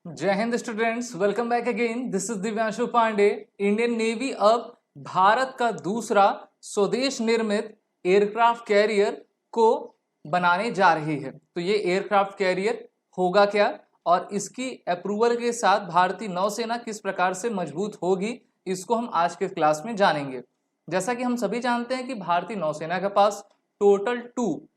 जय Hind students, welcome back again. This is Divyanshu Pandey. Indian Navy अब भारत का दूसरा स्वदेश निर्मित एयरक्राफ्ट कैरियर को बनाने जा रही है। तो ये एयरक्राफ्ट कैरियर होगा क्या और इसकी अप्रूवल के साथ भारतीय नौसेना किस प्रकार से मजबूत होगी, इसको हम आज के क्लास में जानेंगे। जैसा कि हम सभी जानते हैं कि भारतीय नौसेना के पास टोटल 2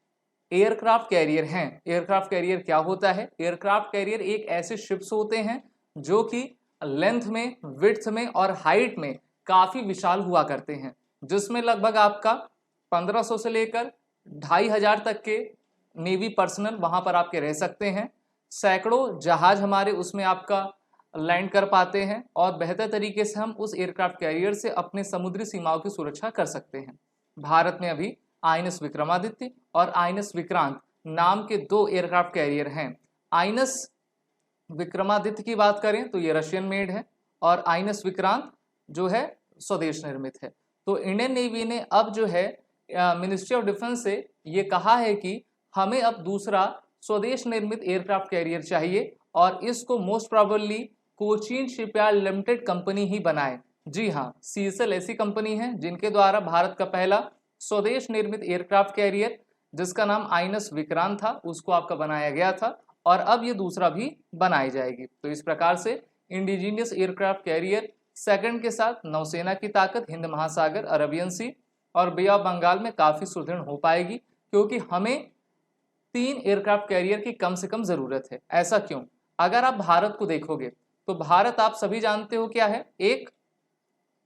एयरक्राफ्ट कैरियर हैं। एयरक्राफ्ट कैरियर क्या होता है? एयरक्राफ्ट कैरियर एक ऐसे शिप्स होते हैं जो कि लेंथ में, विड्थ में और हाइट में काफी विशाल हुआ करते हैं, जिसमें लगभग आपका 1500 से लेकर 2500 तक के नेवी पर्सनल वहां पर आपके रह सकते हैं। सैकड़ों जहाज हमारे उसमें आपका लैंड कर पाते हैं और बेहतर तरीके से हम उस एयरक्राफ्ट कैरियर से अपने समुद्री सीमाओं की सुरक्षा कर सकते हैं। भारत में अभी आईएनएस विक्रमादित्य और आईएनएस विक्रांत नाम के 2 एयरक्राफ्ट कैरियर हैं। आईएनएस विक्रमादित्य की बात करें तो ये रशियन मेड है और आईएनएस विक्रांत जो है स्वदेश निर्मित है। तो इंडियन नेवी ने अब जो है मिनिस्ट्री ऑफ डिफेंस से ये कहा है कि हमें अब दूसरा स्वदेश निर्मित एयरक्राफ्ट कैरियर चाहिए और इसको most probably Cochin shipyard limited company ही बनाए। जी हाँ, सीएसएल ऐसी कंपनी है जिनके द्वारा भारत का पहला स्वदेश निर्मित एयरक्राफ्ट कैरियर जिसका नाम आईएनएस विक्रांत था उसको आपका बनाया गया था और अब ये दूसरा भी बनाई जाएगी। तो इस प्रकार से इंडिजीनियस एयरक्राफ्ट कैरियर सेकंड के साथ नौसेना की ताकत हिंद महासागर, अरबियन सी और बे ऑफ बंगाल में काफी सुदृढ़ हो पाएगी, क्योंकि हमें 3 एयरक्राफ्ट कैरियर की कम से कम जरूरत है। ऐसा क्यों? अगर आप भारत को देखोगे तो भारत आप सभी जानते हो क्या है, एक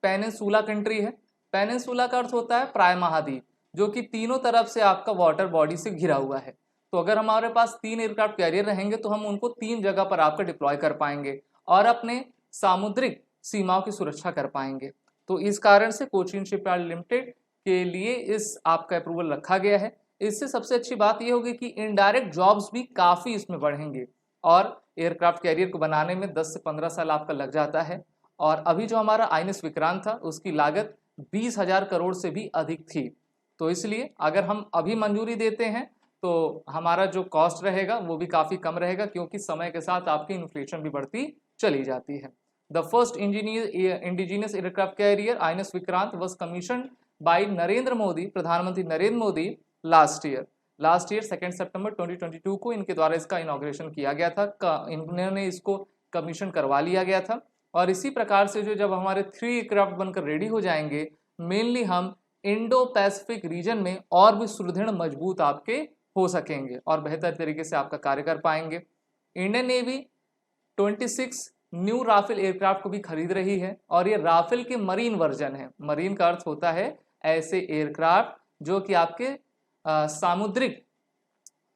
पेनिनसुला कंट्री है। पेनिनसुला का अर्थ होता है प्राय महाद्वीप, जो कि तीनों तरफ से आपका वाटर बॉडी से घिरा हुआ है। तो अगर हमारे पास 3 एयरक्राफ्ट कैरियर रहेंगे तो हम उनको 3 जगह पर आपका डिप्लॉय कर पाएंगे और अपने सामुद्रिक सीमाओं की सुरक्षा कर पाएंगे। तो इस कारण से कोचीन शिपयार्ड लिमिटेड के लिए इस आपका अप्रूवल रखा गया है। इससे सबसे अच्छी बात यह होगी कि इनडायरेक्ट जॉब्स भी काफ़ी इसमें बढ़ेंगे और एयरक्राफ्ट कैरियर को बनाने में 10 से 15 साल आपका लग जाता है। और अभी जो हमारा आईएनएस विक्रांत था उसकी लागत 20,000 करोड़ से भी अधिक थी। तो इसलिए अगर हम अभी मंजूरी देते हैं तो हमारा जो कॉस्ट रहेगा वो भी काफ़ी कम रहेगा, क्योंकि समय के साथ आपकी इन्फ्लेशन भी बढ़ती चली जाती है। The first indigenous aircraft carrier INS Vikrant was commission by Narendra Modi, प्रधानमंत्री नरेंद्र मोदी लास्ट ईयर 2 सितंबर 2022 को इनके द्वारा इसका इनॉग्रेशन किया गया था। इन्होंने इसको कमीशन करवा लिया गया था और इसी प्रकार से जो जब हमारे 3 एयरक्राफ्ट बनकर रेडी हो जाएंगे, मेनली हम इंडो पैसिफिक रीजन में और भी सुदृढ़ मजबूत आपके हो सकेंगे और बेहतर तरीके से आपका कार्य कर पाएंगे। Indian Navy 26 new Rafale aircraft को भी खरीद रही है और ये राफेल के मरीन वर्जन है। मरीन का अर्थ होता है ऐसे एयरक्राफ्ट जो कि आपके सामुद्रिक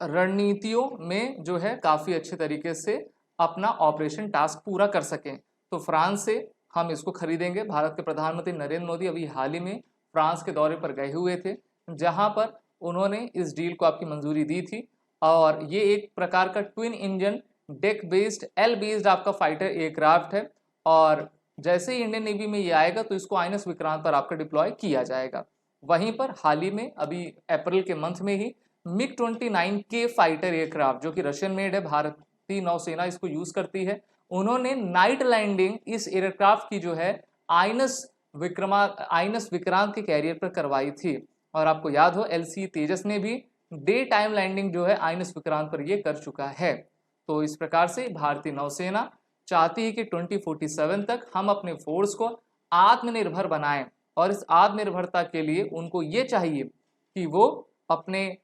रणनीतियों में जो है काफ़ी अच्छे तरीके से अपना ऑपरेशन टास्क पूरा कर सकें। तो फ्रांस से हम इसको खरीदेंगे। भारत के प्रधानमंत्री नरेंद्र मोदी अभी हाल ही में फ्रांस के दौरे पर गए हुए थे, जहां पर उन्होंने इस डील को आपकी मंजूरी दी थी और ये एक प्रकार का twin engine deck based L based आपका फाइटर एयरक्राफ्ट है और जैसे ही इंडियन नेवी में ये आएगा तो इसको आईएनएस विक्रांत पर आपका डिप्लॉय किया जाएगा। वहीं पर हाल ही में अभी अप्रैल के मंथ में ही मिग 29 के फाइटर एयरक्राफ्ट जो कि रशियन मेड है, भारतीय नौसेना इसको यूज करती है, उन्होंने नाइट लैंडिंग इस एयरक्राफ्ट की जो है आईएनएस विक्रांत के कैरियर पर करवाई थी। और आपको याद हो एलसी तेजस ने भी डे टाइम लैंडिंग जो है आईएनएस विक्रांत पर ये कर चुका है। तो इस प्रकार से भारतीय नौसेना चाहती है कि 2047 तक हम अपने फोर्स को आत्मनिर्भर बनाएं और इस आत्मनिर्भरता के लिए उनको ये चाहिए कि वो अपने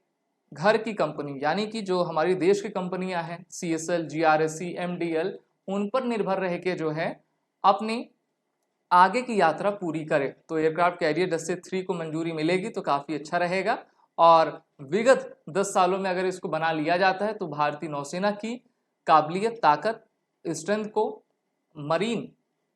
घर की कंपनी यानी कि जो हमारी देश की कंपनियां हैं सीएसएल, जीआरएससी, एमडीएल, उन पर निर्भर रह के जो है अपनी आगे की यात्रा पूरी करे। तो एयरक्राफ्ट कैरियर 10 से 3 को मंजूरी मिलेगी तो काफ़ी अच्छा रहेगा और विगत 10 सालों में अगर इसको बना लिया जाता है तो भारतीय नौसेना की काबिलियत, ताकत, स्ट्रेंथ को मरीन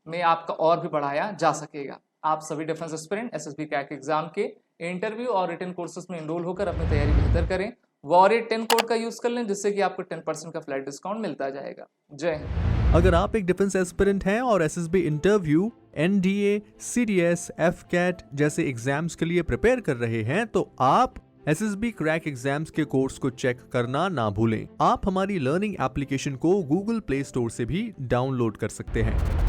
में आपका और भी बढ़ाया जा सकेगा। आप सभी defence aspirant SSB crack exam के इंटरव्यू और रिटन कोर्सेज में एनरोल होकर अपनी तैयारी बेहतर करें। वॉरियर 10 कोड का यूज कर लें जिससे कि आपको 10% का फ्लैट डिस्काउंट मिलता जाएगा। जय हिंद। अगर आप एक डिफेंस एस्पिरेंट हैं और SSB interview, NDA, CDS, AFCAT जैसे एग्जाम्स के लिए प्रिपेयर कर रहे हैं तो आप एसएसबी क्रैक एग्जाम्स के कोर्स को चेक करना ना भूलें। आप हमारी लर्निंग एप्लीकेशन को गूगल प्ले स्टोर से भी डाउनलोड कर सकते हैं।